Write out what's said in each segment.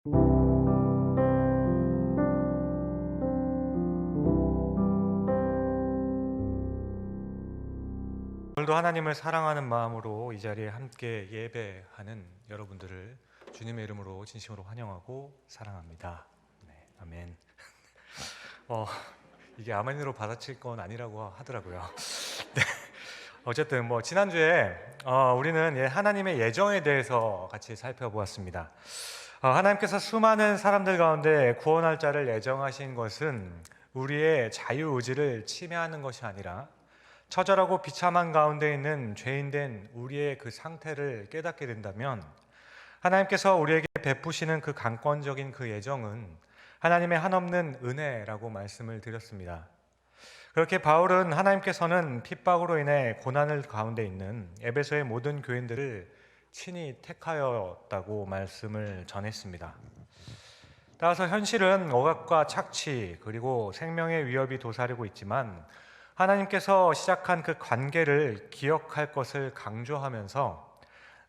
오늘도 하나님을 사랑하는 마음으로 이 자리에 함께 예배하는 여러분들을 주님의 이름으로 진심으로 환영하고 사랑합니다. 네, 아멘. 이게 아멘으로 받아칠 건 아니라고 하더라고요. 네. 어쨌든 지난주에 우리는 하나님의 예정에 대해서 같이 살펴보았습니다. 하나님께서 수많은 사람들 가운데 구원할 자를 예정하신 것은 우리의 자유의지를 침해하는 것이 아니라 처절하고 비참한 가운데 있는 죄인된 우리의 그 상태를 깨닫게 된다면 하나님께서 우리에게 베푸시는 그 강권적인 그 예정은 하나님의 한없는 은혜라고 말씀을 드렸습니다. 그렇게 바울은 하나님께서는 핍박으로 인해 고난을 가운데 있는 에베소의 모든 교인들을 친히 택하였다고 말씀을 전했습니다. 따라서 현실은 억압과 착취 그리고 생명의 위협이 도사리고 있지만 하나님께서 시작한 그 관계를 기억할 것을 강조하면서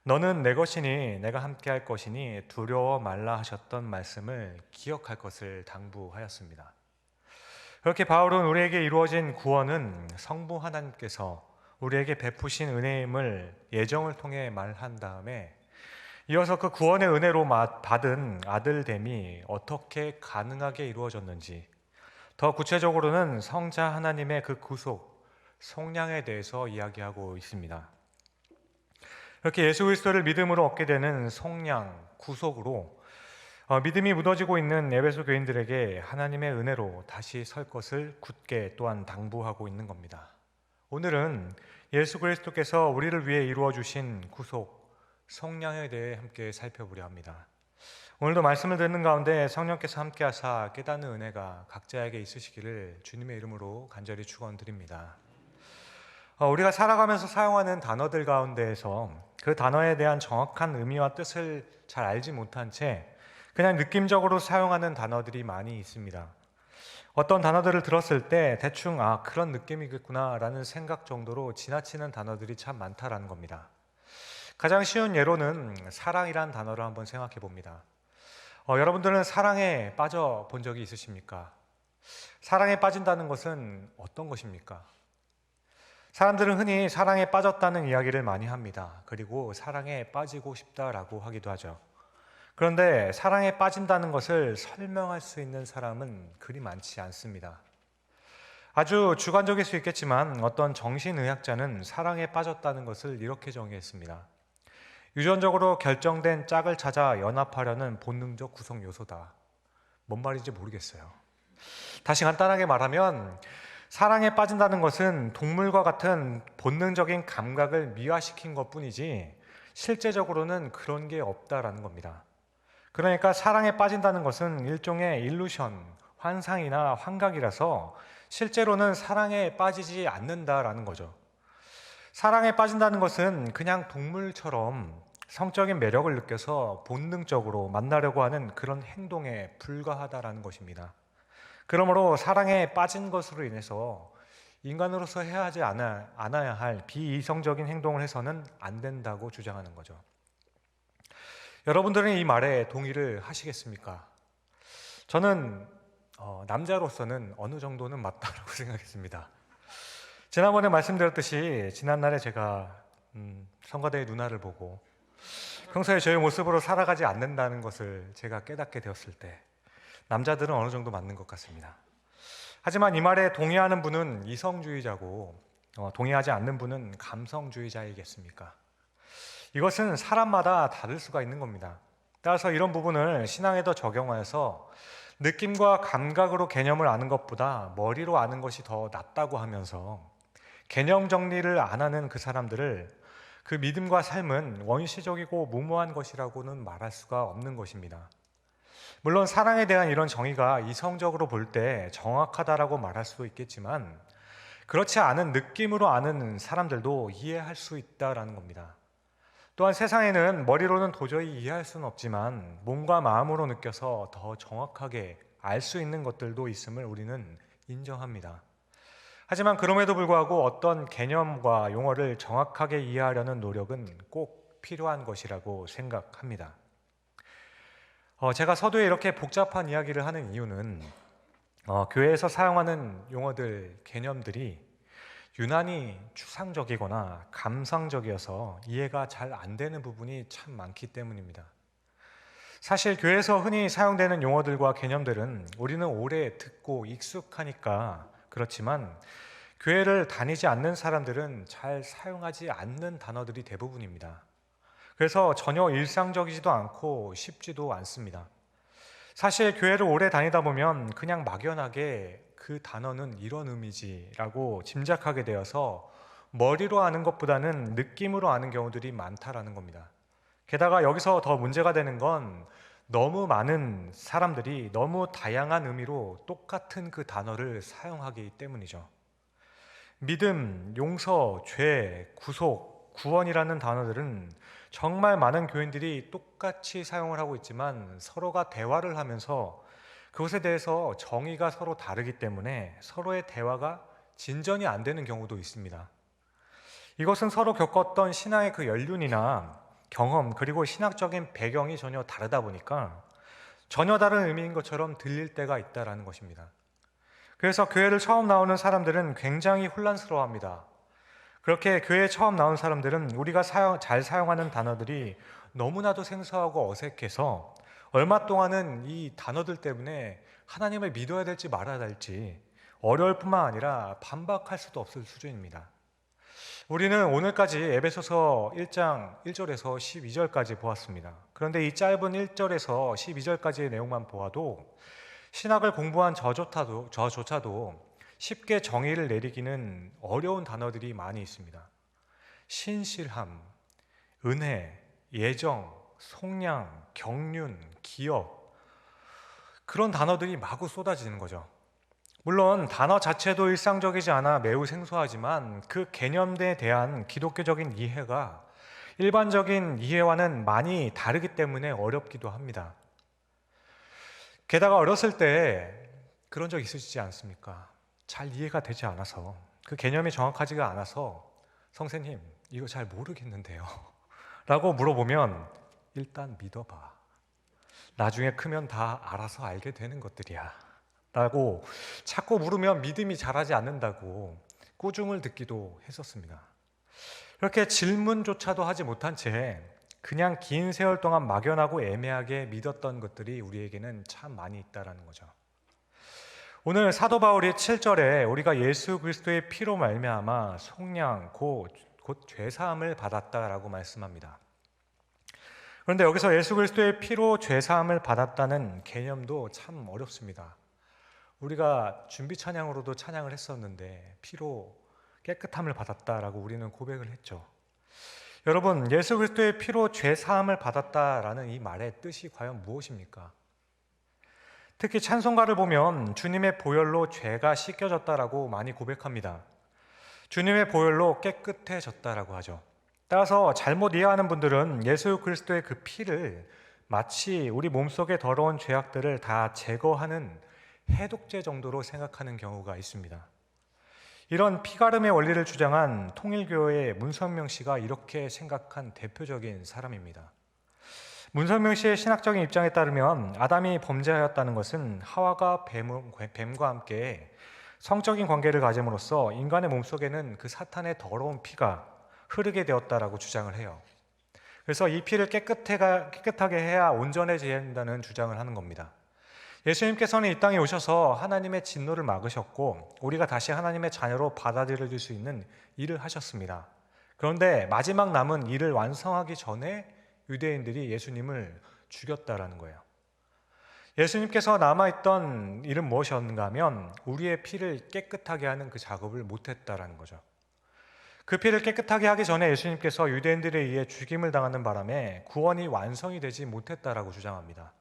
너는 내 것이니 내가 함께할 것이니 두려워 말라 하셨던 말씀을 기억할 것을 당부하였습니다. 그렇게 바울은 우리에게 이루어진 구원은 성부 하나님께서 우리에게 베푸신 은혜임을 예정을 통해 말한 다음에 이어서 그 구원의 은혜로 받은 아들됨이 어떻게 가능하게 이루어졌는지, 더 구체적으로는 성자 하나님의 그 구속, 속량에 대해서 이야기하고 있습니다. 이렇게 예수 그리스도를 믿음으로 얻게 되는 속량, 구속으로 믿음이 무너지고 있는 에베소 교인들에게 하나님의 은혜로 다시 설 것을 굳게 또한 당부하고 있는 겁니다. 오늘은 예수 그리스도께서 우리를 위해 이루어 주신 구속, 속량에 대해 함께 살펴보려 합니다. 오늘도 말씀을 듣는 가운데 성령께서 함께 하사 깨닫는 은혜가 각자에게 있으시기를 주님의 이름으로 간절히 축원드립니다. 우리가 살아가면서 사용하는 단어들 가운데에서 그 단어에 대한 정확한 의미와 뜻을 잘 알지 못한 채 그냥 느낌적으로 사용하는 단어들이 많이 있습니다. 어떤 단어들을 들었을 때 대충 그런 느낌이겠구나 라는 생각 정도로 지나치는 단어들이 참 많다라는 겁니다. 가장 쉬운 예로는 사랑이란 단어를 한번 생각해 봅니다. 여러분들은 사랑에 빠져 본 적이 있으십니까? 사랑에 빠진다는 것은 어떤 것입니까? 사람들은 흔히 사랑에 빠졌다는 이야기를 많이 합니다. 그리고 사랑에 빠지고 싶다라고 하기도 하죠. 그런데 사랑에 빠진다는 것을 설명할 수 있는 사람은 그리 많지 않습니다. 아주 주관적일 수 있겠지만 어떤 정신의학자는 사랑에 빠졌다는 것을 이렇게 정의했습니다. 유전적으로 결정된 짝을 찾아 연합하려는 본능적 구성 요소다. 뭔 말인지 모르겠어요. 다시 간단하게 말하면 사랑에 빠진다는 것은 동물과 같은 본능적인 감각을 미화시킨 것뿐이지 실제적으로는 그런 게 없다라는 겁니다. 그러니까 사랑에 빠진다는 것은 일종의 일루션, 환상이나 환각이라서 실제로는 사랑에 빠지지 않는다라는 거죠. 사랑에 빠진다는 것은 그냥 동물처럼 성적인 매력을 느껴서 본능적으로 만나려고 하는 그런 행동에 불과하다라는 것입니다. 그러므로 사랑에 빠진 것으로 인해서 인간으로서 않아야 할 비이성적인 행동을 해서는 안 된다고 주장하는 거죠. 여러분들은 이 말에 동의를 하시겠습니까? 저는 남자로서는 어느 정도는 맞다라고 생각했습니다. 지난번에 말씀드렸듯이 지난날에 제가 성가대의 누나를 보고 평소에 저의 모습으로 살아가지 않는다는 것을 제가 깨닫게 되었을 때 남자들은 어느 정도 맞는 것 같습니다. 하지만 이 말에 동의하는 분은 이성주의자고 동의하지 않는 분은 감성주의자이겠습니까? 이것은 사람마다 다를 수가 있는 겁니다. 따라서 이런 부분을 신앙에도 적용하여서 느낌과 감각으로 개념을 아는 것보다 머리로 아는 것이 더 낫다고 하면서 개념 정리를 안 하는 그 사람들을 그 믿음과 삶은 원시적이고 무모한 것이라고는 말할 수가 없는 것입니다. 물론 사랑에 대한 이런 정의가 이성적으로 볼 때 정확하다라고 말할 수도 있겠지만 그렇지 않은 느낌으로 아는 사람들도 이해할 수 있다라는 겁니다. 또한 세상에는 머리로는 도저히 이해할 수는 없지만 몸과 마음으로 느껴서 더 정확하게 알 수 있는 것들도 있음을 우리는 인정합니다. 하지만 그럼에도 불구하고 어떤 개념과 용어를 정확하게 이해하려는 노력은 꼭 필요한 것이라고 생각합니다. 제가 서두에 이렇게 복잡한 이야기를 하는 이유는 교회에서 사용하는 용어들, 개념들이 유난히 추상적이거나 감상적이어서 이해가 잘 안 되는 부분이 참 많기 때문입니다. 사실 교회에서 흔히 사용되는 용어들과 개념들은 우리는 오래 듣고 익숙하니까 그렇지만 교회를 다니지 않는 사람들은 잘 사용하지 않는 단어들이 대부분입니다. 그래서 전혀 일상적이지도 않고 쉽지도 않습니다. 사실 교회를 오래 다니다 보면 그냥 막연하게 그 단어는 이런 의미지라고 짐작하게 되어서 머리로 아는 것보다는 느낌으로 아는 경우들이 많다라는 겁니다. 게다가 여기서 더 문제가 되는 건 너무 많은 사람들이 너무 다양한 의미로 똑같은 그 단어를 사용하기 때문이죠. 믿음, 용서, 죄, 구속, 구원이라는 단어들은 정말 많은 교인들이 똑같이 사용을 하고 있지만 서로가 대화를 하면서 그것에 대해서 정의가 서로 다르기 때문에 서로의 대화가 진전이 안 되는 경우도 있습니다. 이것은 서로 겪었던 신앙의 그 연륜이나 경험 그리고 신학적인 배경이 전혀 다르다 보니까 전혀 다른 의미인 것처럼 들릴 때가 있다는 것입니다. 그래서 교회를 처음 나오는 사람들은 굉장히 혼란스러워합니다. 그렇게 교회에 처음 나온 사람들은 우리가 잘 사용하는 단어들이 너무나도 생소하고 어색해서 얼마 동안은 이 단어들 때문에 하나님을 믿어야 될지 말아야 될지 어려울 뿐만 아니라 반박할 수도 없을 수준입니다. 우리는 오늘까지 에베소서 1장 1절에서 12절까지 보았습니다. 그런데 이 짧은 1절에서 12절까지의 내용만 보아도 신학을 공부한 저조차도 쉽게 정의를 내리기는 어려운 단어들이 많이 있습니다. 신실함, 은혜, 예정, 속량, 경륜, 기업, 그런 단어들이 마구 쏟아지는 거죠. 물론 단어 자체도 일상적이지 않아 매우 생소하지만 그 개념에 대한 기독교적인 이해가 일반적인 이해와는 많이 다르기 때문에 어렵기도 합니다. 게다가 어렸을 때 그런 적 있으시지 않습니까? 잘 이해가 되지 않아서, 그 개념이 정확하지가 않아서 선생님 이거 잘 모르겠는데요 라고 물어보면 일단 믿어봐, 나중에 크면 다 알아서 알게 되는 것들이야 라고 자꾸 물으면 믿음이 자라지 않는다고 꾸중을 듣기도 했었습니다. 그렇게 질문조차도 하지 못한 채 그냥 긴 세월 동안 막연하고 애매하게 믿었던 것들이 우리에게는 참 많이 있다는 거죠. 오늘 사도 바울이 7절에 우리가 예수 그리스도의 피로 말미암아 속량 곧 죄사함을 받았다라고 말씀합니다. 그런데 여기서 예수 그리스도의 피로 죄사함을 받았다는 개념도 참 어렵습니다. 우리가 준비 찬양으로도 찬양을 했었는데 피로 깨끗함을 받았다라고 우리는 고백을 했죠. 여러분, 예수 그리스도의 피로 죄사함을 받았다라는 이 말의 뜻이 과연 무엇입니까? 특히 찬송가를 보면 주님의 보혈로 죄가 씻겨졌다라고 많이 고백합니다. 주님의 보혈로 깨끗해졌다라고 하죠. 따라서 잘못 이해하는 분들은 예수 그리스도의 그 피를 마치 우리 몸속의 더러운 죄악들을 다 제거하는 해독제 정도로 생각하는 경우가 있습니다. 이런 피가름의 원리를 주장한 통일교회의 문선명 씨가 이렇게 생각한 대표적인 사람입니다. 문선명 씨의 신학적인 입장에 따르면 아담이 범죄하였다는 것은 하와가 뱀과 함께 성적인 관계를 가짐으로써 인간의 몸속에는 그 사탄의 더러운 피가 흐르게 되었다라고 주장을 해요. 그래서 이 피를 깨끗하게 해야 온전해져야 한다는 주장을 하는 겁니다. 예수님께서는 이 땅에 오셔서 하나님의 진노를 막으셨고 우리가 다시 하나님의 자녀로 받아들여질 수 있는 일을 하셨습니다. 그런데 마지막 남은 일을 완성하기 전에 유대인들이 예수님을 죽였다라는 거예요. 예수님께서 남아있던 일은 무엇이었는가 하면 우리의 피를 깨끗하게 하는 그 작업을 못했다라는 거죠. 그 피를 깨끗하게 하기 전에 예수님께서 유대인들에 의해 죽임을 당하는 바람에 구원이 완성이 되지 못했다라고 주장합니다.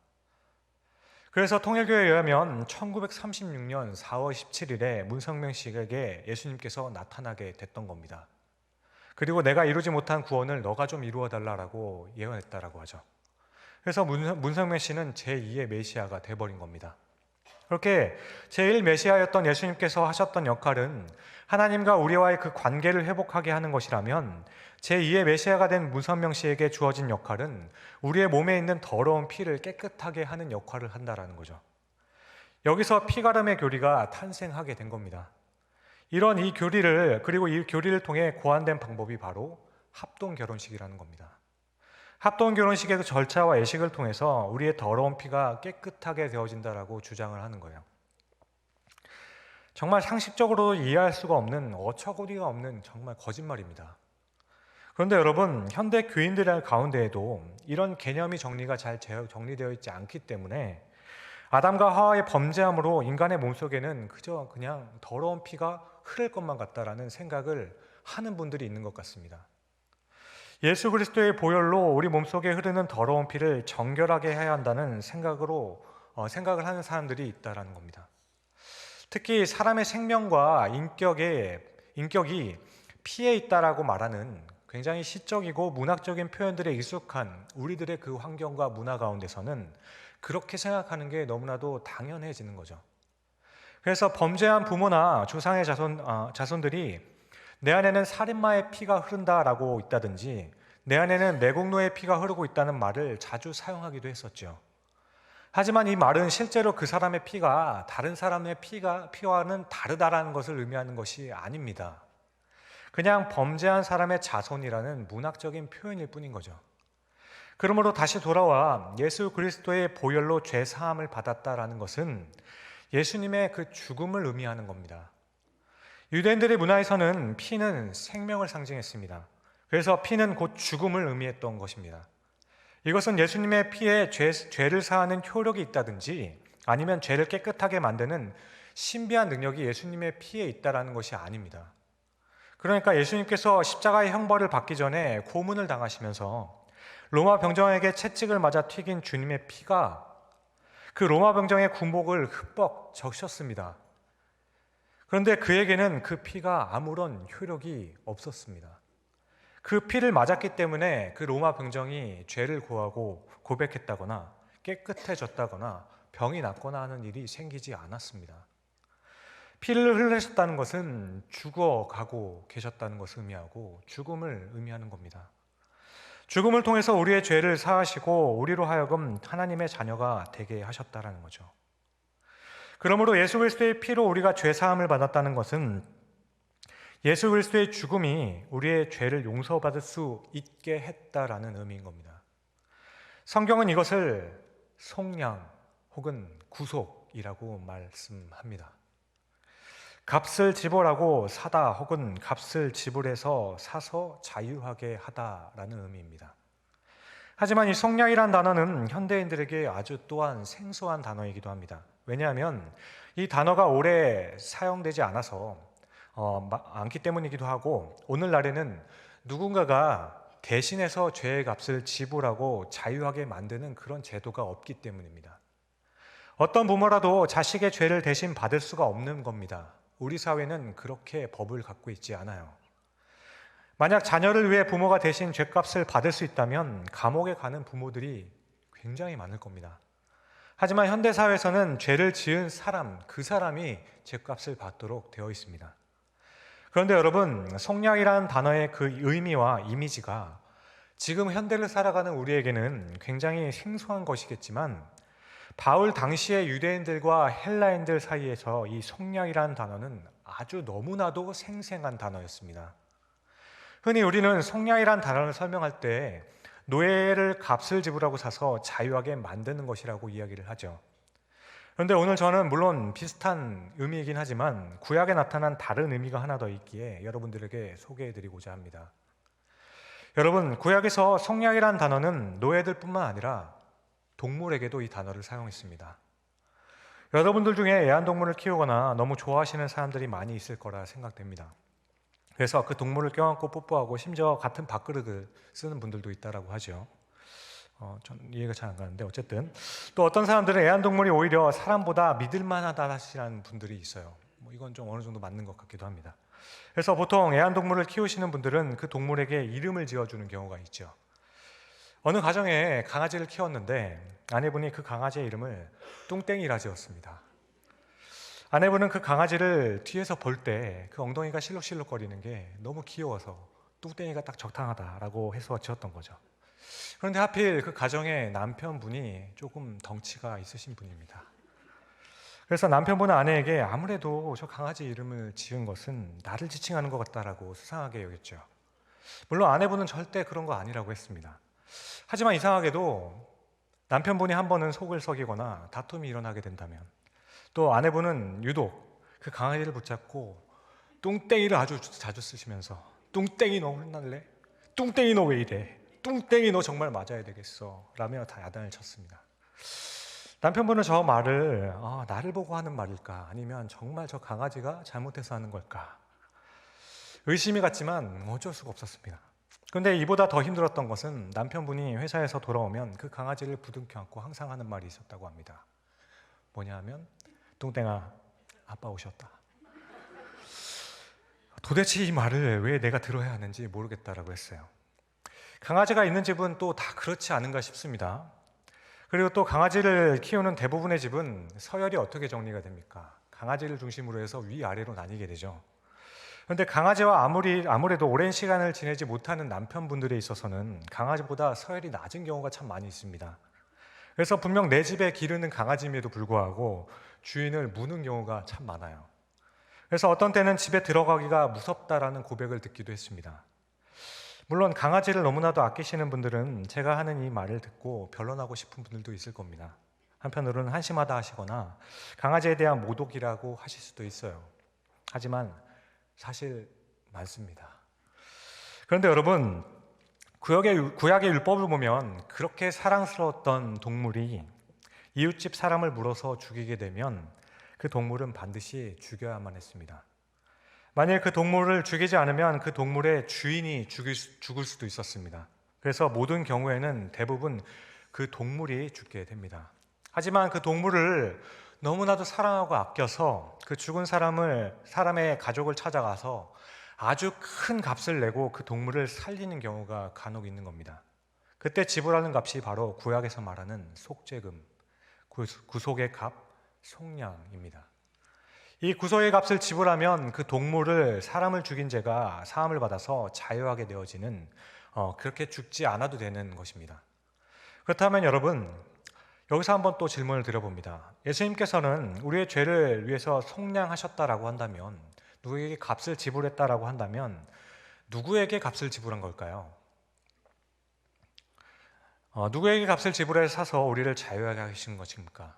그래서 통일교회에 의하면 1936년 4월 17일에 문성명 씨에게 예수님께서 나타나게 됐던 겁니다. 그리고 내가 이루지 못한 구원을 너가 좀 이루어달라고 예언했다라고 하죠. 그래서 문성명 씨는 제2의 메시아가 돼버린 겁니다. 그렇게 제1 메시아였던 예수님께서 하셨던 역할은 하나님과 우리와의 그 관계를 회복하게 하는 것이라면, 제2의 메시아가 된 문선명 씨에게 주어진 역할은 우리의 몸에 있는 더러운 피를 깨끗하게 하는 역할을 한다라는 거죠. 여기서 피가름의 교리가 탄생하게 된 겁니다. 이런 이 교리를, 그리고 이 교리를 통해 고안된 방법이 바로 합동 결혼식이라는 겁니다. 합동 결혼식의 그 절차와 예식을 통해서 우리의 더러운 피가 깨끗하게 되어진다라고 주장을 하는 거예요. 정말 상식적으로 이해할 수가 없는, 어처구니가 없는 정말 거짓말입니다. 그런데 여러분, 현대 교인들 가운데에도 이런 개념이 정리가 잘 정리되어 있지 않기 때문에 아담과 하와의 범죄함으로 인간의 몸속에는 그저 그냥 더러운 피가 흐를 것만 같다라는 생각을 하는 분들이 있는 것 같습니다. 예수 그리스도의 보혈로 우리 몸속에 흐르는 더러운 피를 정결하게 해야 한다는 생각을 하는 사람들이 있다라는 겁니다. 특히 사람의 생명과 인격이 피에 있다라고 말하는 굉장히 시적이고 문학적인 표현들에 익숙한 우리들의 그 환경과 문화 가운데서는 그렇게 생각하는 게 너무나도 당연해지는 거죠. 그래서 범죄한 부모나 조상의 자손들이 내 안에는 살인마의 피가 흐른다라고 있다든지 내 안에는 매국노의 피가 흐르고 있다는 말을 자주 사용하기도 했었죠. 하지만 이 말은 실제로 그 사람의 피가 다른 사람의 피와는 다르다라는 것을 의미하는 것이 아닙니다. 그냥 범죄한 사람의 자손이라는 문학적인 표현일 뿐인 거죠. 그러므로 다시 돌아와 예수 그리스도의 보혈로 죄 사함을 받았다라는 것은 예수님의 그 죽음을 의미하는 겁니다. 유대인들의 문화에서는 피는 생명을 상징했습니다. 그래서 피는 곧 죽음을 의미했던 것입니다. 이것은 예수님의 피에 죄를 사하는 효력이 있다든지 아니면 죄를 깨끗하게 만드는 신비한 능력이 예수님의 피에 있다라는 것이 아닙니다. 그러니까 예수님께서 십자가의 형벌을 받기 전에 고문을 당하시면서 로마 병정에게 채찍을 맞아 튀긴 주님의 피가 그 로마 병정의 군복을 흠뻑 적셨습니다. 그런데 그에게는 그 피가 아무런 효력이 없었습니다. 그 피를 맞았기 때문에 그 로마 병정이 죄를 고하고 고백했다거나 깨끗해졌다거나 병이 낫거나 하는 일이 생기지 않았습니다. 피를 흘리셨다는 것은 죽어가고 계셨다는 것을 의미하고 죽음을 의미하는 겁니다. 죽음을 통해서 우리의 죄를 사하시고 우리로 하여금 하나님의 자녀가 되게 하셨다는 거죠. 그러므로 예수 그리스도의 피로 우리가 죄 사함을 받았다는 것은 예수 그리스도의 죽음이 우리의 죄를 용서받을 수 있게 했다라는 의미인 겁니다. 성경은 이것을 속량 혹은 구속이라고 말씀합니다. 값을 지불하고 사다 혹은 값을 지불해서 사서 자유하게 하다라는 의미입니다. 하지만 이 속량이란 단어는 현대인들에게 아주 또한 생소한 단어이기도 합니다. 왜냐하면 이 단어가 오래 사용되지 않아서 않기 때문이기도 하고, 오늘날에는 누군가가 대신해서 죄의 값을 지불하고 자유하게 만드는 그런 제도가 없기 때문입니다. 어떤 부모라도 자식의 죄를 대신 받을 수가 없는 겁니다. 우리 사회는 그렇게 법을 갖고 있지 않아요. 만약 자녀를 위해 부모가 대신 죄값을 받을 수 있다면 감옥에 가는 부모들이 굉장히 많을 겁니다. 하지만 현대사회에서는 죄를 지은 그 사람이 죄값을 받도록 되어 있습니다. 그런데 여러분, 속량이라는 단어의 그 의미와 이미지가 지금 현대를 살아가는 우리에게는 굉장히 생소한 것이겠지만, 바울 당시의 유대인들과 헬라인들 사이에서 이 속량이라는 단어는 아주 너무나도 생생한 단어였습니다. 흔히 우리는 속량이라는 단어를 설명할 때 노예를 값을 지불하고 사서 자유하게 만드는 것이라고 이야기를 하죠. 그런데 오늘 저는 물론 비슷한 의미이긴 하지만 구약에 나타난 다른 의미가 하나 더 있기에 여러분들에게 소개해드리고자 합니다. 여러분, 구약에서 속량이라는 단어는 노예들뿐만 아니라 동물에게도 이 단어를 사용했습니다. 여러분들 중에 애완동물을 키우거나 너무 좋아하시는 사람들이 많이 있을 거라 생각됩니다. 그래서 그 동물을 껴안고 뽀뽀하고 심지어 같은 밥그릇을 쓰는 분들도 있다라고 하죠. 전 이해가 잘 안 가는데 어쨌든, 또 어떤 사람들은 애완동물이 오히려 사람보다 믿을만하다 하시는 분들이 있어요. 이건 좀 어느 정도 맞는 것 같기도 합니다. 그래서 보통 애완동물을 키우시는 분들은 그 동물에게 이름을 지어주는 경우가 있죠. 어느 가정에 강아지를 키웠는데 아내분이 그 강아지의 이름을 뚱땡이라 지었습니다. 아내분은 그 강아지를 뒤에서 볼 때 그 엉덩이가 실룩실룩거리는 게 너무 귀여워서 뚱땡이가 딱 적당하다라고 해서 지었던 거죠. 그런데 하필 그 가정의 남편분이 조금 덩치가 있으신 분입니다. 그래서 남편분은 아내에게 아무래도 저 강아지 이름을 지은 것은 나를 지칭하는 것 같다라고 수상하게 여겼죠. 물론 아내분은 절대 그런 거 아니라고 했습니다. 하지만 이상하게도 남편분이 한 번은 속을 썩이거나 다툼이 일어나게 된다면 또 아내분은 유독 그 강아지를 붙잡고 뚱땡이를 아주 자주 쓰시면서 뚱땡이 너 혼날래? 뚱땡이 너 왜 이래? 뚱땡이 너 정말 맞아야 되겠어 라며 다 야단을 쳤습니다. 남편분은 저 말을 나를 보고 하는 말일까 아니면 정말 저 강아지가 잘못해서 하는 걸까 의심이 갔지만 어쩔 수가 없었습니다. 그런데 이보다 더 힘들었던 것은 남편분이 회사에서 돌아오면 그 강아지를 부둥켜 안고 항상 하는 말이 있었다고 합니다. 뭐냐 하면 뚱땡아 아빠 오셨다. 도대체 이 말을 왜 내가 들어야 하는지 모르겠다라고 했어요. 강아지가 있는 집은 또 다 그렇지 않은가 싶습니다. 그리고 또 강아지를 키우는 대부분의 집은 서열이 어떻게 정리가 됩니까? 강아지를 중심으로 해서 위아래로 나뉘게 되죠. 그런데 강아지와 아무래도 오랜 시간을 지내지 못하는 남편분들에 있어서는 강아지보다 서열이 낮은 경우가 참 많이 있습니다. 그래서 분명 내 집에 기르는 강아지임에도 불구하고 주인을 무는 경우가 참 많아요. 그래서 어떤 때는 집에 들어가기가 무섭다라는 고백을 듣기도 했습니다. 물론 강아지를 너무나도 아끼시는 분들은 제가 하는 이 말을 듣고 변론하고 싶은 분들도 있을 겁니다. 한편으로는 한심하다 하시거나 강아지에 대한 모독이라고 하실 수도 있어요. 하지만 사실 많습니다. 그런데 여러분, 구약의 율법을 보면 그렇게 사랑스러웠던 동물이 이웃집 사람을 물어서 죽이게 되면 그 동물은 반드시 죽여야만 했습니다. 만일 그 동물을 죽이지 않으면 그 동물의 주인이 죽을 수도 있었습니다. 그래서 모든 경우에는 대부분 그 동물이 죽게 됩니다. 하지만 그 동물을 너무나도 사랑하고 아껴서 그 죽은 사람의 가족을 찾아가서 아주 큰 값을 내고 그 동물을 살리는 경우가 간혹 있는 겁니다. 그때 지불하는 값이 바로 구약에서 말하는 속죄금, 구속의 값, 속량입니다. 이 구속의 값을 지불하면 그 동물을 사람을 죽인 죄가 사함을 받아서 자유하게 되어지는 그렇게 죽지 않아도 되는 것입니다. 그렇다면 여러분, 여기서 한번 또 질문을 드려봅니다. 예수님께서는 우리의 죄를 위해서 속량하셨다라고 한다면, 누구에게 값을 지불했다라고 한다면 누구에게 값을 지불한 걸까요? 누구에게 값을 지불해 사서 우리를 자유하게 하신 것입니까?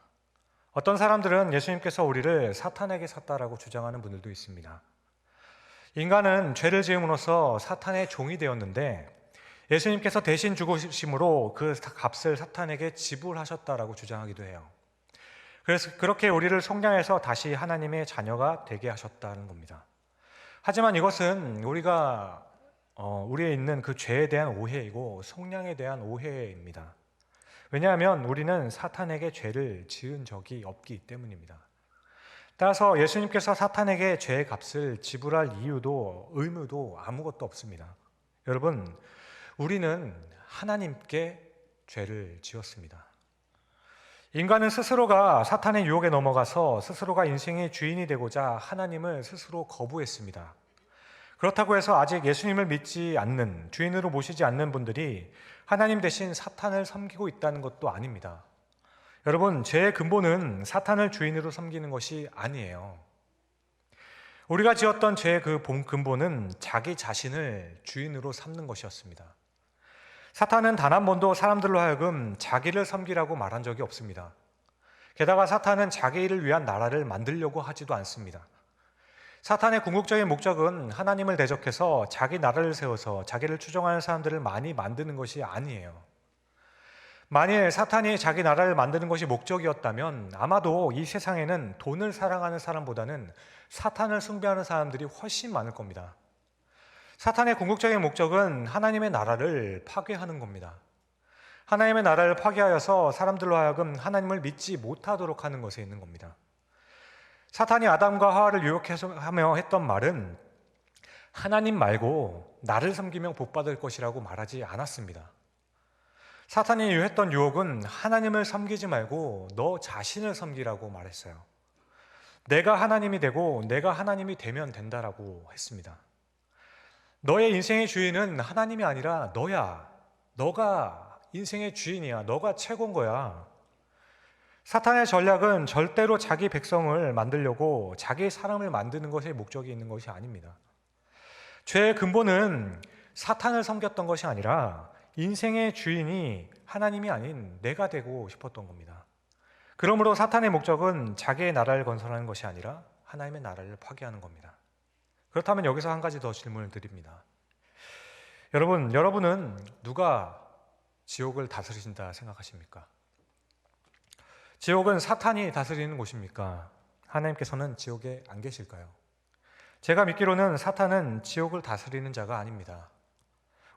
어떤 사람들은 예수님께서 우리를 사탄에게 샀다라고 주장하는 분들도 있습니다. 인간은 죄를 지음으로써 사탄의 종이 되었는데 예수님께서 대신 죽으심으로 그 값을 사탄에게 지불하셨다라고 주장하기도 해요. 그래서 그렇게 우리를 속량해서 다시 하나님의 자녀가 되게 하셨다는 겁니다. 하지만 이것은 우리에 있는 그 죄에 대한 오해이고 속량에 대한 오해입니다. 왜냐하면 우리는 사탄에게 죄를 지은 적이 없기 때문입니다. 따라서 예수님께서 사탄에게 죄의 값을 지불할 이유도 의무도 아무것도 없습니다. 여러분, 우리는 하나님께 죄를 지었습니다. 인간은 스스로가 사탄의 유혹에 넘어가서 스스로가 인생의 주인이 되고자 하나님을 스스로 거부했습니다. 그렇다고 해서 아직 예수님을 믿지 않는, 주인으로 모시지 않는 분들이 하나님 대신 사탄을 섬기고 있다는 것도 아닙니다. 여러분, 죄의 근본은 사탄을 주인으로 섬기는 것이 아니에요. 우리가 지었던 죄의 그 근본은 자기 자신을 주인으로 삼는 것이었습니다. 사탄은 단 한 번도 사람들로 하여금 자기를 섬기라고 말한 적이 없습니다. 게다가 사탄은 자기 일을 위한 나라를 만들려고 하지도 않습니다. 사탄의 궁극적인 목적은 하나님을 대적해서 자기 나라를 세워서 자기를 추종하는 사람들을 많이 만드는 것이 아니에요. 만일 사탄이 자기 나라를 만드는 것이 목적이었다면 아마도 이 세상에는 돈을 사랑하는 사람보다는 사탄을 숭배하는 사람들이 훨씬 많을 겁니다. 사탄의 궁극적인 목적은 하나님의 나라를 파괴하는 겁니다. 하나님의 나라를 파괴하여서 사람들로 하여금 하나님을 믿지 못하도록 하는 것에 있는 겁니다. 사탄이 아담과 하와를 유혹하며 했던 말은 하나님 말고 나를 섬기면 복받을 것이라고 말하지 않았습니다. 사탄이 했던 유혹은 하나님을 섬기지 말고 너 자신을 섬기라고 말했어요. 내가 하나님이 되고 내가 하나님이 되면 된다라고 했습니다. 너의 인생의 주인은 하나님이 아니라 너야. 너가 인생의 주인이야. 너가 최고인 거야. 사탄의 전략은 절대로 자기 백성을 만들려고 자기 사람을 만드는 것에 목적이 있는 것이 아닙니다. 죄의 근본은 사탄을 섬겼던 것이 아니라 인생의 주인이 하나님이 아닌 내가 되고 싶었던 겁니다. 그러므로 사탄의 목적은 자기의 나라를 건설하는 것이 아니라 하나님의 나라를 파괴하는 겁니다. 그렇다면 여기서 한 가지 더 질문을 드립니다. 여러분은 누가 지옥을 다스리신다 생각하십니까? 지옥은 사탄이 다스리는 곳입니까? 하나님께서는 지옥에 안 계실까요? 제가 믿기로는 사탄은 지옥을 다스리는 자가 아닙니다.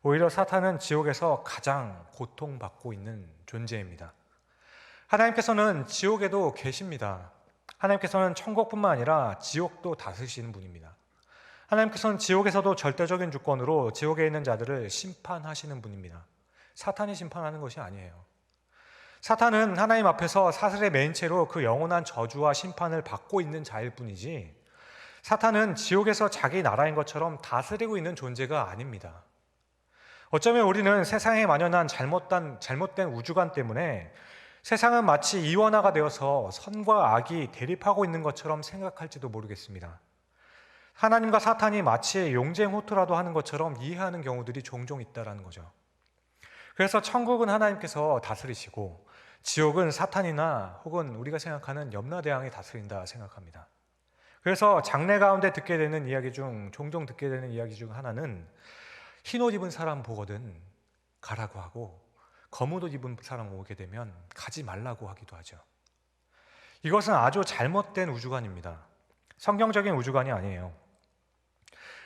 오히려 사탄은 지옥에서 가장 고통받고 있는 존재입니다. 하나님께서는 지옥에도 계십니다. 하나님께서는 천국뿐만 아니라 지옥도 다스리시는 분입니다. 하나님께서는 지옥에서도 절대적인 주권으로 지옥에 있는 자들을 심판하시는 분입니다. 사탄이 심판하는 것이 아니에요. 사탄은 하나님 앞에서 사슬에 매인 채로 그 영원한 저주와 심판을 받고 있는 자일 뿐이지, 사탄은 지옥에서 자기 나라인 것처럼 다스리고 있는 존재가 아닙니다. 어쩌면 우리는 세상에 만연한 잘못된 우주관 때문에 세상은 마치 이원화가 되어서 선과 악이 대립하고 있는 것처럼 생각할지도 모르겠습니다. 하나님과 사탄이 마치 용쟁호투라도 하는 것처럼 이해하는 경우들이 종종 있다는 거죠. 그래서 천국은 하나님께서 다스리시고 지옥은 사탄이나 혹은 우리가 생각하는 염라대왕이 다스린다 생각합니다. 그래서 장래 가운데 종종 듣게 되는 이야기 중 하나는 흰 옷 입은 사람 보거든 가라고 하고 검은 옷 입은 사람 오게 되면 가지 말라고 하기도 하죠. 이것은 아주 잘못된 우주관입니다. 성경적인 우주관이 아니에요.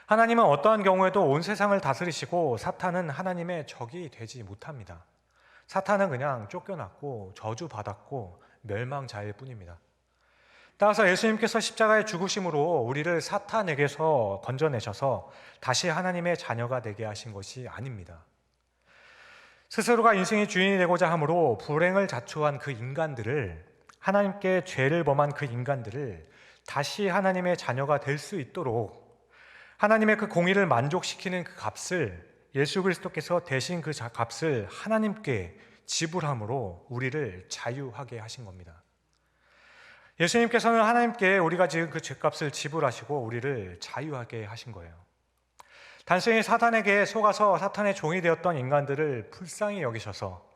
하나님은 어떠한 경우에도 온 세상을 다스리시고 사탄은 하나님의 적이 되지 못합니다. 사탄은 그냥 쫓겨났고 저주받았고 멸망자일 뿐입니다. 따라서 예수님께서 십자가의 죽으심으로 우리를 사탄에게서 건져내셔서 다시 하나님의 자녀가 되게 하신 것이 아닙니다. 스스로가 인생의 주인이 되고자 함으로 불행을 자초한 그 인간들을, 하나님께 죄를 범한 그 인간들을 다시 하나님의 자녀가 될 수 있도록 하나님의 그 공의를 만족시키는 그 값을, 예수 그리스도께서 대신 그 값을 하나님께 지불함으로 우리를 자유하게 하신 겁니다. 예수님께서는 하나님께 우리가 지은 그 죄값을 지불하시고 우리를 자유하게 하신 거예요. 단순히 사탄에게 속아서 사탄의 종이 되었던 인간들을 불쌍히 여기셔서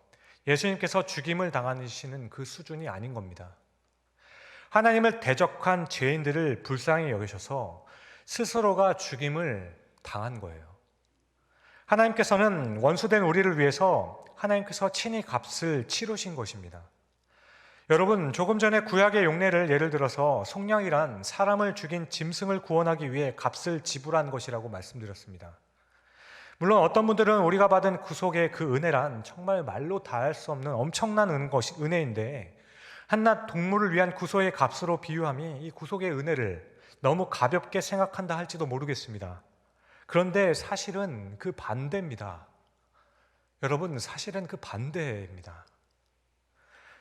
예수님께서 죽임을 당하시는 그 수준이 아닌 겁니다. 하나님을 대적한 죄인들을 불쌍히 여기셔서 스스로가 죽임을 당한 거예요. 하나님께서는 원수된 우리를 위해서 하나님께서 친히 값을 치르신 것입니다. 여러분, 조금 전에 구약의 용례를 예를 들어서 속량이란 사람을 죽인 짐승을 구원하기 위해 값을 지불한 것이라고 말씀드렸습니다. 물론 어떤 분들은 우리가 받은 구속의 그 은혜란 정말 말로 다할 수 없는 엄청난 은혜인데 한낱 동물을 위한 구속의 값으로 비유함이 이 구속의 은혜를 너무 가볍게 생각한다 할지도 모르겠습니다. 그런데 사실은 그 반대입니다. 여러분, 사실은 그 반대입니다.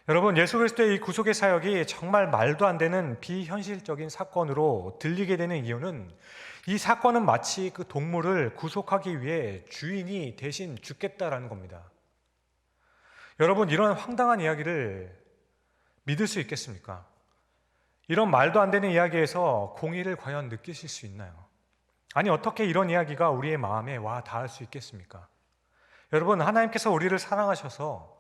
여러분, 예수 그리스도의 이 구속의 사역이 정말 말도 안 되는 비현실적인 사건으로 들리게 되는 이유는 이 사건은 마치 그 동물을 구속하기 위해 주인이 대신 죽겠다라는 겁니다. 여러분, 이런 황당한 이야기를 믿을 수 있겠습니까? 이런 말도 안 되는 이야기에서 공의를 과연 느끼실 수 있나요? 아니, 어떻게 이런 이야기가 우리의 마음에 와 닿을 수 있겠습니까? 여러분, 하나님께서 우리를 사랑하셔서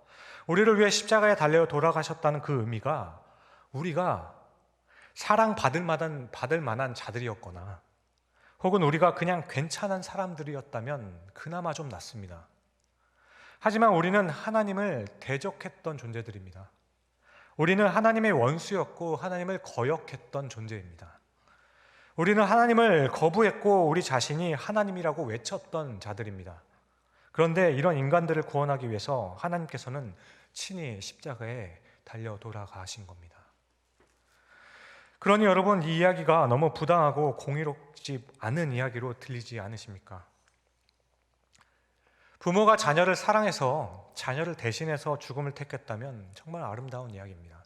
우리를 위해 십자가에 달려 돌아가셨다는 그 의미가 우리가 사랑받을 만한 자들이었거나 혹은 우리가 그냥 괜찮은 사람들이었다면 그나마 좀 낫습니다. 하지만 우리는 하나님을 대적했던 존재들입니다. 우리는 하나님의 원수였고 하나님을 거역했던 존재입니다. 우리는 하나님을 거부했고 우리 자신이 하나님이라고 외쳤던 자들입니다. 그런데 이런 인간들을 구원하기 위해서 하나님께서는 친히 십자가에 달려 돌아가신 겁니다. 그러니 여러분, 이 이야기가 너무 부당하고 공의롭지 않은 이야기로 들리지 않으십니까? 부모가 자녀를 사랑해서 자녀를 대신해서 죽음을 택했다면 정말 아름다운 이야기입니다.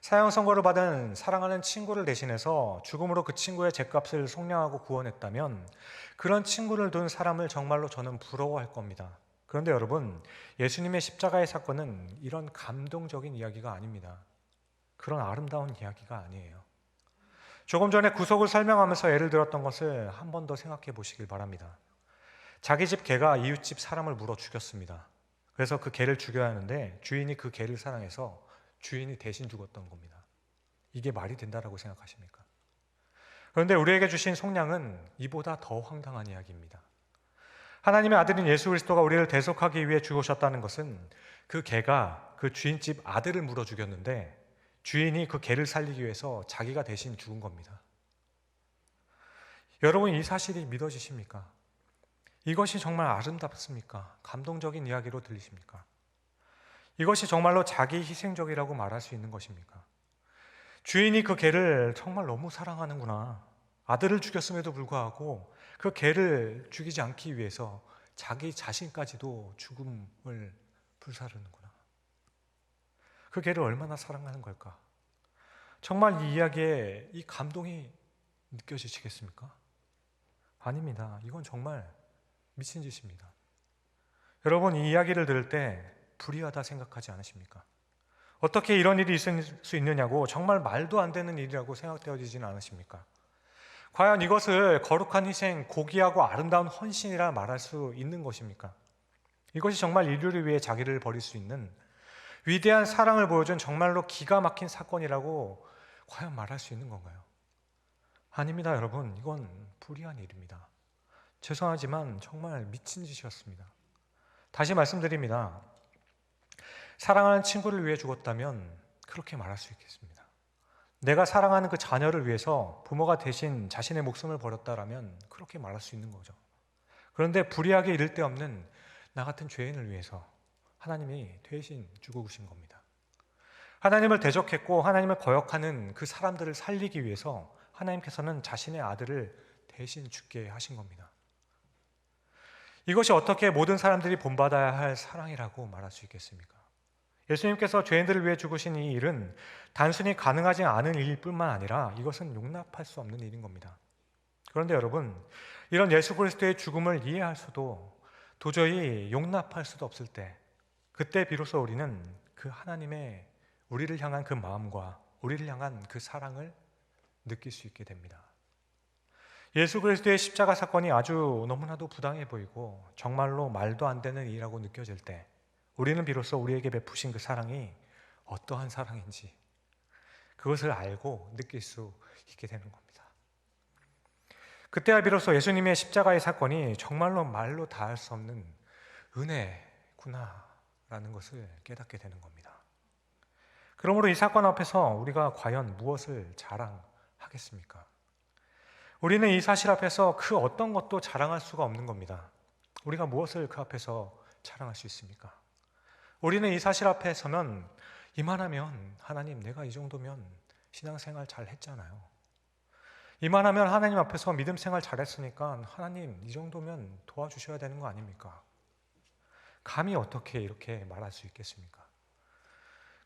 사형 선고를 받은 사랑하는 친구를 대신해서 죽음으로 그 친구의 죗값을 속량하고 구원했다면 그런 친구를 둔 사람을 정말로 저는 부러워할 겁니다. 그런데 여러분, 예수님의 십자가의 사건은 이런 감동적인 이야기가 아닙니다. 그런 아름다운 이야기가 아니에요. 조금 전에 구속을 설명하면서 예를 들었던 것을 한 번 더 생각해 보시길 바랍니다. 자기 집 개가 이웃집 사람을 물어 죽였습니다. 그래서 그 개를 죽여야 하는데 주인이 그 개를 사랑해서 주인이 대신 죽었던 겁니다. 이게 말이 된다라고 생각하십니까? 그런데 우리에게 주신 속량은 이보다 더 황당한 이야기입니다. 하나님의 아들인 예수 그리스도가 우리를 대속하기 위해 죽으셨다는 것은 그 개가 그 주인집 아들을 물어 죽였는데 주인이 그 개를 살리기 위해서 자기가 대신 죽은 겁니다. 여러분, 이 사실이 믿어지십니까? 이것이 정말 아름답습니까? 감동적인 이야기로 들리십니까? 이것이 정말로 자기 희생적이라고 말할 수 있는 것입니까? 주인이 그 개를 정말 너무 사랑하는구나. 아들을 죽였음에도 불구하고 그 개를 죽이지 않기 위해서 자기 자신까지도 죽음을 불사르는구나. 그 개를 얼마나 사랑하는 걸까? 정말 이 이야기에 이 감동이 느껴지시겠습니까? 아닙니다. 이건 정말 미친 짓입니다. 여러분, 이 이야기를 들을 때 불의하다 생각하지 않으십니까? 어떻게 이런 일이 있을 수 있느냐고 정말 말도 안 되는 일이라고 생각되어지지는 않으십니까? 과연 이것을 거룩한 희생, 고귀하고 아름다운 헌신이라 말할 수 있는 것입니까? 이것이 정말 인류를 위해 자기를 버릴 수 있는 위대한 사랑을 보여준 정말로 기가 막힌 사건이라고 과연 말할 수 있는 건가요? 아닙니다, 여러분. 이건 불의한 일입니다. 죄송하지만 정말 미친 짓이었습니다. 다시 말씀드립니다. 사랑하는 친구를 위해 죽었다면 그렇게 말할 수 있겠습니다. 내가 사랑하는 그 자녀를 위해서 부모가 대신 자신의 목숨을 버렸다라면 그렇게 말할 수 있는 거죠. 그런데 불의하게 이를 데 없는 나 같은 죄인을 위해서 하나님이 대신 죽으신 겁니다. 하나님을 대적했고 하나님을 거역하는 그 사람들을 살리기 위해서 하나님께서는 자신의 아들을 대신 죽게 하신 겁니다. 이것이 어떻게 모든 사람들이 본받아야 할 사랑이라고 말할 수 있겠습니까? 예수님께서 죄인들을 위해 죽으신 이 일은 단순히 가능하지 않은 일일 뿐만 아니라 이것은 용납할 수 없는 일인 겁니다. 그런데 여러분, 이런 예수 그리스도의 죽음을 이해할 수도 도저히 용납할 수도 없을 때, 그때 비로소 우리는 그 하나님의 우리를 향한 그 마음과 우리를 향한 그 사랑을 느낄 수 있게 됩니다. 예수 그리스도의 십자가 사건이 아주 너무나도 부당해 보이고 정말로 말도 안 되는 일이라고 느껴질 때 우리는 비로소 우리에게 베푸신 그 사랑이 어떠한 사랑인지 그것을 알고 느낄 수 있게 되는 겁니다. 그때야 비로소 예수님의 십자가의 사건이 정말로 말로 다할 수 없는 은혜구나라는 것을 깨닫게 되는 겁니다. 그러므로 이 사건 앞에서 우리가 과연 무엇을 자랑하겠습니까? 우리는 이 사실 앞에서 그 어떤 것도 자랑할 수가 없는 겁니다. 우리가 무엇을 그 앞에서 자랑할 수 있습니까? 우리는 이 사실 앞에 서면 이만하면 하나님, 내가 이 정도면 신앙생활 잘 했잖아요. 이만하면 하나님 앞에서 믿음 생활 잘했으니까 하나님, 이 정도면 도와주셔야 되는 거 아닙니까? 감히 어떻게 이렇게 말할 수 있겠습니까?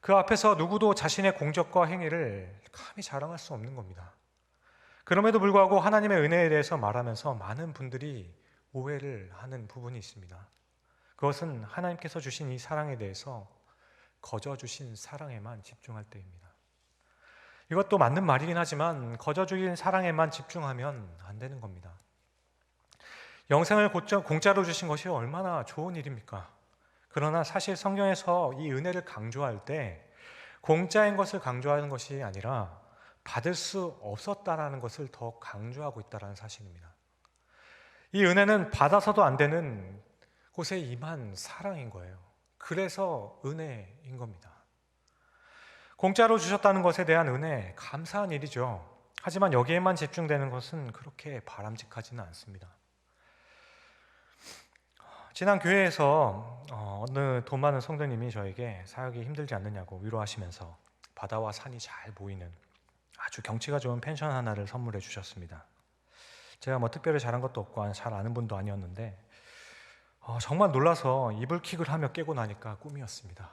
그 앞에서 누구도 자신의 공적과 행위를 감히 자랑할 수 없는 겁니다. 그럼에도 불구하고 하나님의 은혜에 대해서 말하면서 많은 분들이 오해를 하는 부분이 있습니다. 그것은 하나님께서 주신 이 사랑에 대해서 거저 주신 사랑에만 집중할 때입니다. 이것도 맞는 말이긴 하지만 거저 주신 사랑에만 집중하면 안 되는 겁니다. 영생을 공짜로 주신 것이 얼마나 좋은 일입니까? 그러나 사실 성경에서 이 은혜를 강조할 때 공짜인 것을 강조하는 것이 아니라 받을 수 없었다라는 것을 더 강조하고 있다는 사실입니다. 이 은혜는 받아서도 안 되는 곳에 임한 사랑인 거예요. 그래서 은혜인 겁니다. 공짜로 주셨다는 것에 대한 은혜, 감사한 일이죠. 하지만 여기에만 집중되는 것은 그렇게 바람직하지는 않습니다. 지난 교회에서 어느 돈 많은 성도님이 저에게 사역이 힘들지 않느냐고 위로하시면서 바다와 산이 잘 보이는 아주 경치가 좋은 펜션 하나를 선물해 주셨습니다. 제가 뭐 특별히 잘한 것도 없고 잘 아는 분도 아니었는데 정말 놀라서 이불킥을 하며 깨고 나니까 꿈이었습니다.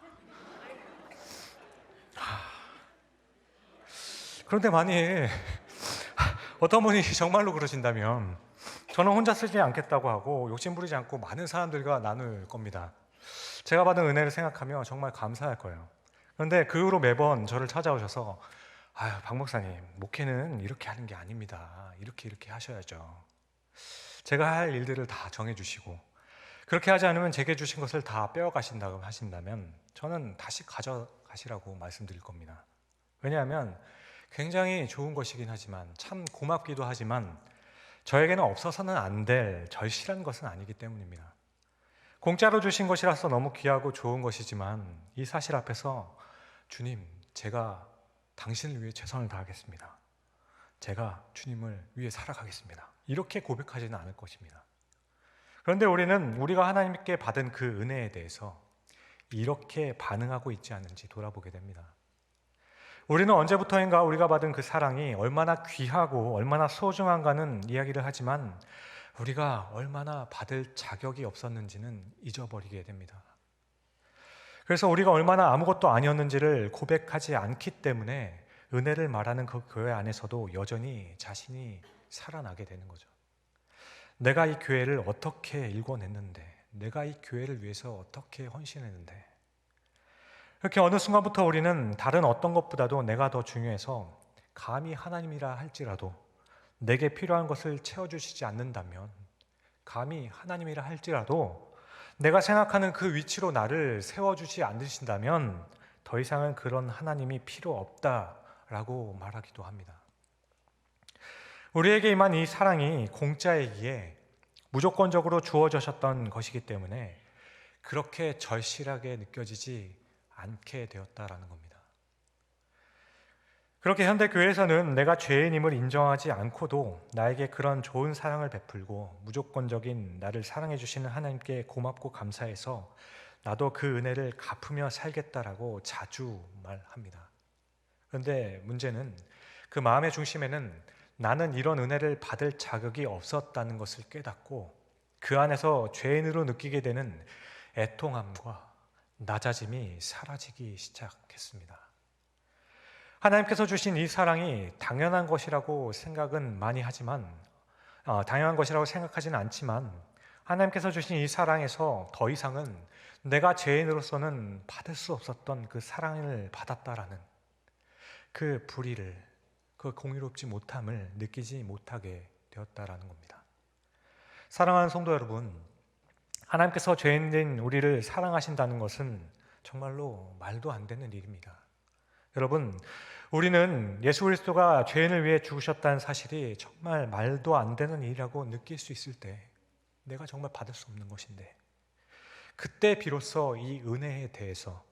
그런데 만일 어떤 분이 정말로 그러신다면 저는 혼자 쓰지 않겠다고 하고 욕심 부리지 않고 많은 사람들과 나눌 겁니다. 제가 받은 은혜를 생각하며 정말 감사할 거예요. 그런데 그 후로 매번 저를 찾아오셔서 아유, 박 목사님, 목회는 이렇게 하는 게 아닙니다. 이렇게 하셔야죠. 제가 할 일들을 다 정해주시고 그렇게 하지 않으면 제게 주신 것을 다 빼어가신다고 하신다면 저는 다시 가져가시라고 말씀드릴 겁니다. 왜냐하면 굉장히 좋은 것이긴 하지만 참 고맙기도 하지만 저에게는 없어서는 안 될 절실한 것은 아니기 때문입니다. 공짜로 주신 것이라서 너무 귀하고 좋은 것이지만 이 사실 앞에서 주님, 제가 당신을 위해 최선을 다하겠습니다. 제가 주님을 위해 살아가겠습니다. 이렇게 고백하지는 않을 것입니다. 그런데 우리는 우리가 하나님께 받은 그 은혜에 대해서 이렇게 반응하고 있지 않는지 돌아보게 됩니다. 우리는 언제부터인가 우리가 받은 그 사랑이 얼마나 귀하고 얼마나 소중한가는 이야기를 하지만 우리가 얼마나 받을 자격이 없었는지는 잊어버리게 됩니다. 그래서 우리가 얼마나 아무것도 아니었는지를 고백하지 않기 때문에 은혜를 말하는 그 교회 안에서도 여전히 자신이 살아나게 되는 거죠. 내가 이 교회를 어떻게 일궈냈는데, 내가 이 교회를 위해서 어떻게 헌신했는데, 이렇게 어느 순간부터 우리는 다른 어떤 것보다도 내가 더 중요해서 감히 하나님이라 할지라도 내게 필요한 것을 채워주시지 않는다면, 감히 하나님이라 할지라도 내가 생각하는 그 위치로 나를 세워주지 않으신다면 더 이상은 그런 하나님이 필요 없다라고 말하기도 합니다. 우리에게 임한 이 사랑이 공짜이기에 무조건적으로 주어지셨던 것이기 때문에 그렇게 절실하게 느껴지지 않게 되었다라는 겁니다. 그렇게 현대교회에서는 내가 죄인임을 인정하지 않고도 나에게 그런 좋은 사랑을 베풀고 무조건적인 나를 사랑해 주시는 하나님께 고맙고 감사해서 나도 그 은혜를 갚으며 살겠다라고 자주 말합니다. 그런데 문제는 그 마음의 중심에는 나는 이런 은혜를 받을 자격이 없었다는 것을 깨닫고 그 안에서 죄인으로 느끼게 되는 애통함과 낮아짐이 사라지기 시작했습니다. 하나님께서 주신 이 사랑이 당연한 것이라고 생각은 많이 하지만 당연한 것이라고 생각하지는 않지만 하나님께서 주신 이 사랑에서 더 이상은 내가 죄인으로서는 받을 수 없었던 그 사랑을 받았다라는 그 불의를, 그 공의롭지 못함을 느끼지 못하게 되었다라는 겁니다. 사랑하는 성도 여러분, 하나님께서 죄인된 우리를 사랑하신다는 것은 정말로 말도 안 되는 일입니다. 여러분, 우리는 예수 그리스도가 죄인을 위해 죽으셨다는 사실이 정말 말도 안 되는 일이라고 느낄 수 있을 때 내가 정말 받을 수 없는 것인데 그때 비로소 이 은혜에 대해서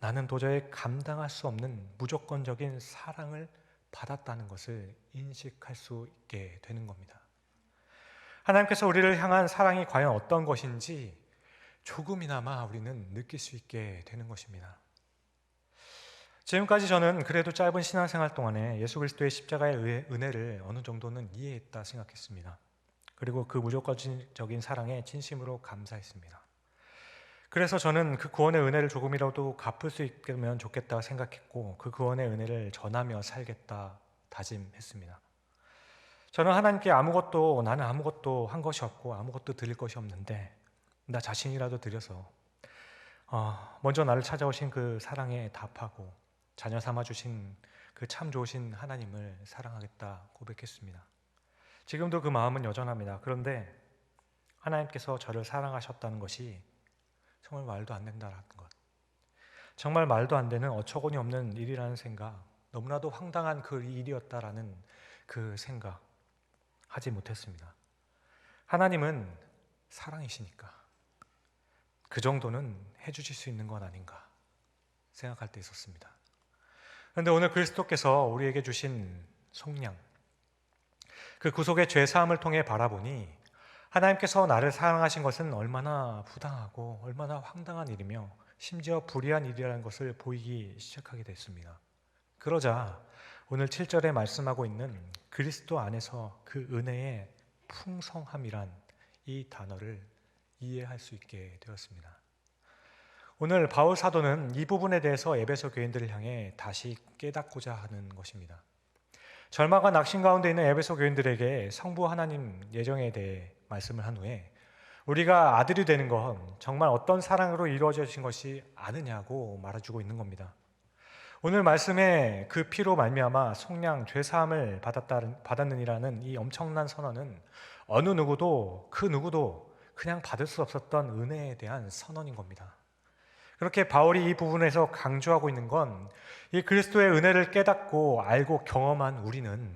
나는 도저히 감당할 수 없는 무조건적인 사랑을 받았다는 것을 인식할 수 있게 되는 겁니다. 하나님께서 우리를 향한 사랑이 과연 어떤 것인지 조금이나마 우리는 느낄 수 있게 되는 것입니다. 지금까지 저는 그래도 짧은 신앙생활 동안에 예수 그리스도의 십자가의 은혜를 어느 정도는 이해했다 생각했습니다. 그리고 그 무조건적인 사랑에 진심으로 감사했습니다. 그래서 저는 그 구원의 은혜를 조금이라도 갚을 수 있으면 좋겠다 생각했고 그 구원의 은혜를 전하며 살겠다 다짐했습니다. 저는 하나님께 나는 아무것도 한 것이 없고 아무것도 드릴 것이 없는데 나 자신이라도 드려서 먼저 나를 찾아오신 그 사랑에 답하고 자녀 삼아주신 그 참 좋으신 하나님을 사랑하겠다 고백했습니다. 지금도 그 마음은 여전합니다. 그런데 하나님께서 저를 사랑하셨다는 것이 정말 말도 안 된다는 것, 정말 말도 안 되는 어처구니 없는 일이라는 생각, 너무나도 황당한 그 일이었다라는 그 생각 하지 못했습니다. 하나님은 사랑이시니까 그 정도는 해주실 수 있는 건 아닌가 생각할 때 있었습니다. 그런데 오늘 그리스도께서 우리에게 주신 속량, 그 구속의 죄사함을 통해 바라보니 하나님께서 나를 사랑하신 것은 얼마나 부당하고 얼마나 황당한 일이며 심지어 불의한 일이라는 것을 보이기 시작하게 됐습니다. 그러자 오늘 7절에 말씀하고 있는 그리스도 안에서 그 은혜의 풍성함이란 이 단어를 이해할 수 있게 되었습니다. 오늘 바울 사도는 이 부분에 대해서 에베소 교인들을 향해 다시 깨닫고자 하는 것입니다. 절망과 낙심 가운데 있는 에베소 교인들에게 성부 하나님 예정에 대해 말씀을 한 후에 우리가 아들이 되는 건 정말 어떤 사랑으로 이루어진 것이 아느냐고 말해주고 있는 겁니다. 오늘 말씀에 그 피로 말미암아 속량 죄사함을 받았느니라는 이 엄청난 선언은 어느 누구도 그 누구도 그냥 받을 수 없었던 은혜에 대한 선언인 겁니다. 그렇게 바울이 이 부분에서 강조하고 있는 건 이 그리스도의 은혜를 깨닫고 알고 경험한 우리는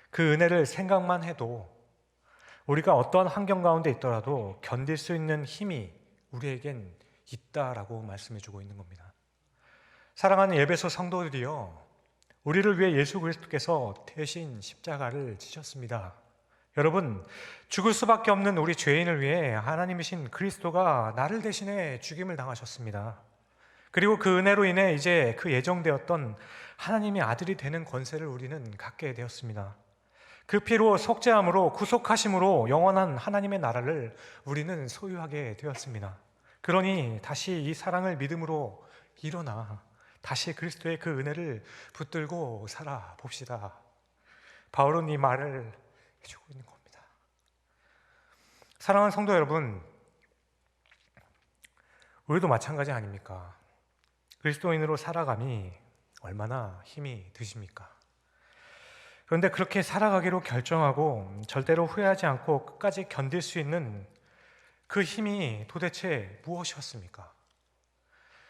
그 은혜를 생각만 해도 우리가 어떠한 환경 가운데 있더라도 견딜 수 있는 힘이 우리에겐 있다라고 말씀해주고 있는 겁니다. 사랑하는 에베소 성도들이요, 우리를 위해 예수 그리스도께서 대신 십자가를 지셨습니다. 여러분, 죽을 수밖에 없는 우리 죄인을 위해 하나님이신 그리스도가 나를 대신해 죽임을 당하셨습니다. 그리고 그 은혜로 인해 이제 그 예정되었던 하나님의 아들이 되는 권세를 우리는 갖게 되었습니다. 그 피로 속죄함으로 구속하심으로 영원한 하나님의 나라를 우리는 소유하게 되었습니다. 그러니 다시 이 사랑을 믿음으로 일어나 다시 그리스도의 그 은혜를 붙들고 살아봅시다. 바울은 이 말을 해주고 있는 겁니다. 사랑하는 성도 여러분, 우리도 마찬가지 아닙니까? 그리스도인으로 살아감이 얼마나 힘이 드십니까? 그런데 그렇게 살아가기로 결정하고 절대로 후회하지 않고 끝까지 견딜 수 있는 그 힘이 도대체 무엇이었습니까?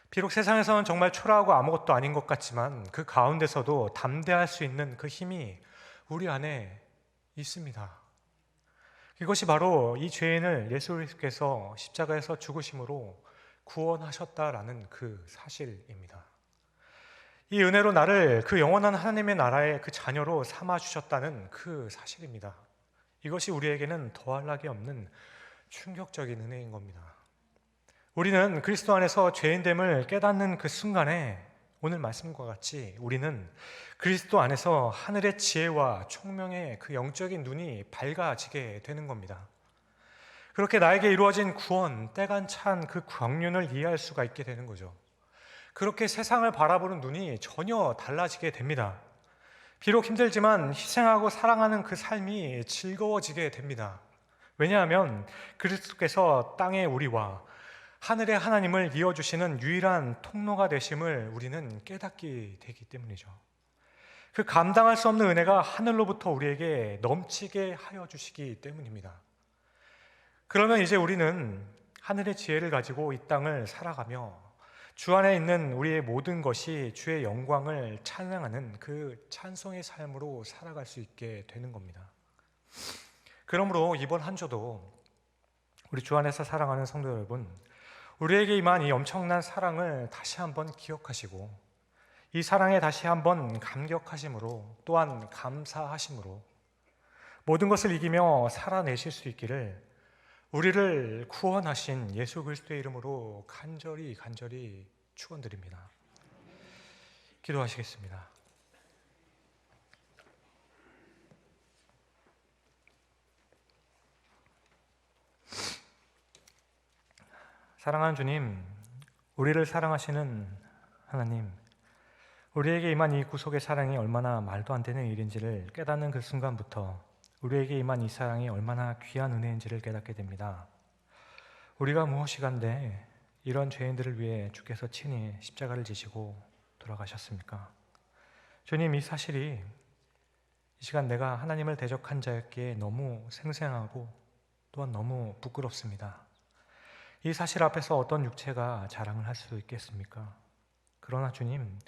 비록 세상에서는 정말 초라하고 아무것도 아닌 것 같지만 그 가운데서도 담대할 수 있는 그 힘이 우리 안에 있습니다. 이것이 바로 이 죄인을 예수 그리스도께서 십자가에서 죽으심으로 구원하셨다라는 그 사실입니다. 이 은혜로 나를 그 영원한 하나님의 나라의 그 자녀로 삼아주셨다는 그 사실입니다. 이것이 우리에게는 더할 나위 없는 충격적인 은혜인 겁니다. 우리는 그리스도 안에서 죄인됨을 깨닫는 그 순간에 오늘 말씀과 같이 우리는 그리스도 안에서 하늘의 지혜와 총명의 그 영적인 눈이 밝아지게 되는 겁니다. 그렇게 나에게 이루어진 구원, 때가 찬 그 광륜을 이해할 수가 있게 되는 거죠. 그렇게 세상을 바라보는 눈이 전혀 달라지게 됩니다. 비록 힘들지만 희생하고 사랑하는 그 삶이 즐거워지게 됩니다. 왜냐하면 그리스도께서 땅의 우리와 하늘의 하나님을 이어주시는 유일한 통로가 되심을 우리는 깨닫게 되기 때문이죠. 그 감당할 수 없는 은혜가 하늘로부터 우리에게 넘치게 하여 주시기 때문입니다. 그러면 이제 우리는 하늘의 지혜를 가지고 이 땅을 살아가며 주 안에 있는 우리의 모든 것이 주의 영광을 찬양하는 그 찬송의 삶으로 살아갈 수 있게 되는 겁니다. 그러므로 이번 한 주도 우리 주 안에서 사랑하는 성도 여러분, 우리에게 임한 이 엄청난 사랑을 다시 한번 기억하시고 이 사랑에 다시 한번 감격하심으로 또한 감사하심으로 모든 것을 이기며 살아내실 수 있기를 우리를 구원하신 예수 그리스도의 이름으로 간절히 축원드립니다. 기도하시겠습니다. 사랑하는 주님, 우리를 사랑하시는 하나님, 우리에게 임한 이 구속의 사랑이 얼마나 말도 안 되는 일인지를 깨닫는 그 순간부터 우리에게 임한 이 사랑이 얼마나 귀한 은혜인지를 깨닫게 됩니다. 우리가 무엇이간데 이런 죄인들을 위해 주께서 친히 십자가를 지시고 돌아가셨습니까? 주님, 이 사실이 이 시간 내가 하나님을 대적한 자였기에 너무 생생하고 또한 너무 부끄럽습니다. 이 사실 앞에서 어떤 육체가 자랑을 할 수 있겠습니까? 그러나 주님,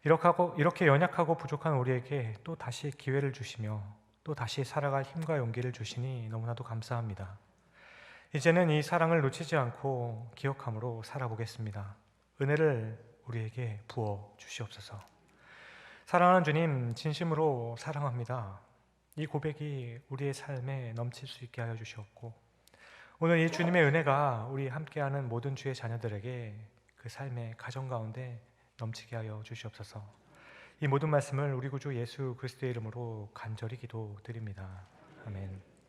이렇게 연약하고 부족한 우리에게 또 다시 기회를 주시며 또 다시 살아갈 힘과 용기를 주시니 너무나도 감사합니다. 이제는 이 사랑을 놓치지 않고 기억함으로 살아보겠습니다. 은혜를 우리에게 부어 주시옵소서. 사랑하는 주님, 진심으로 사랑합니다. 이 고백이 우리의 삶에 넘칠 수 있게 하여 주시옵고 오늘 이 주님의 은혜가 우리 함께하는 모든 주의 자녀들에게 그 삶의 가정 가운데 넘치게 하여 주시옵소서. 이 모든 말씀을 우리 구주 예수 그리스도의 이름으로 간절히 기도드립니다. 아멘.